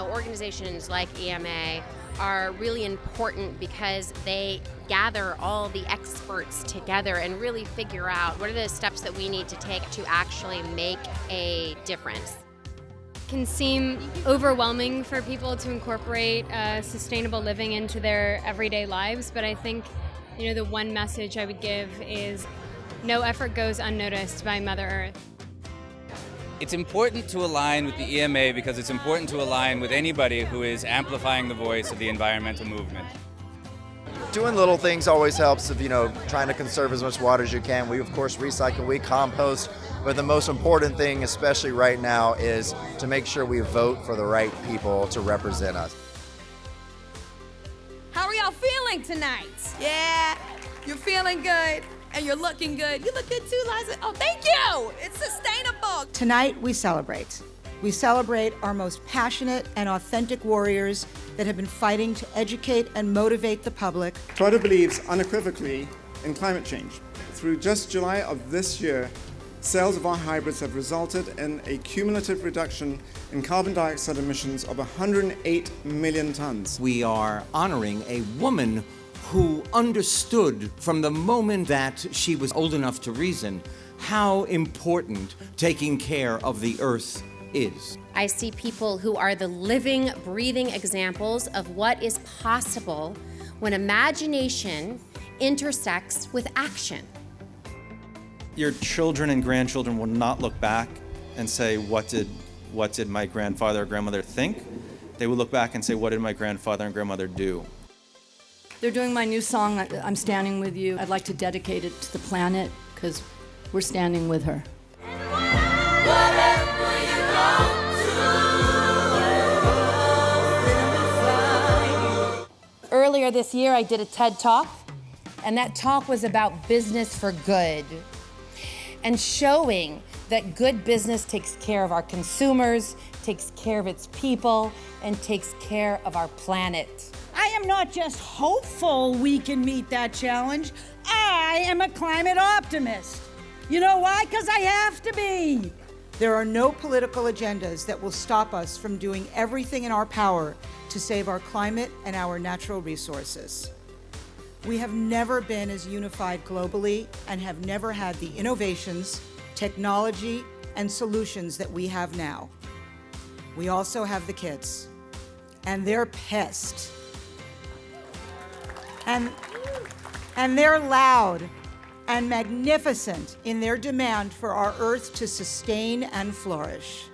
organizations like EMA are really important because they gather all the experts together and really figure out what are the steps that we need to take to actually make a difference. It can seem overwhelming for people to incorporate sustainable living into their everyday lives, but I think, the one message I would give is no effort goes unnoticed by Mother Earth. It's important to align with the EMA because it's important to align with anybody who is amplifying the voice of the environmental movement. Doing little things always helps if, trying to conserve as much water as you can. We, of course, recycle, we compost, but the most important thing, especially right now, is to make sure we vote for the right people to represent us. How are y'all feeling tonight? Yeah, you're feeling good. And you're looking good. You look good too, Liza. Oh, thank you. It's sustainable. Tonight, we celebrate. We celebrate our most passionate and authentic warriors that have been fighting to educate and motivate the public. Toyota believes unequivocally in climate change. Through just July of this year, sales of our hybrids have resulted in a cumulative reduction in carbon dioxide emissions of 108 million tons. We are honoring a woman who understood from the moment that she was old enough to reason how important taking care of the earth is. I see people who are the living, breathing examples of what is possible when imagination intersects with action. Your children and grandchildren will not look back and say, what did my grandfather or grandmother think? They will look back and say, what did my grandfather and grandmother do? They're doing my new song, I'm Standing With You. I'd like to dedicate it to the planet because we're standing with her. Earlier this year, I did a TED Talk, and that talk was about business for good and showing that good business takes care of our consumers, takes care of its people, and takes care of our planet. I am not just hopeful we can meet that challenge. I am a climate optimist. You know why? Because I have to be. There are no political agendas that will stop us from doing everything in our power to save our climate and our natural resources. We have never been as unified globally and have never had the innovations, technology, and solutions that we have now. We also have the kids, and they're pissed. And they're loud and magnificent in their demand for our Earth to sustain and flourish.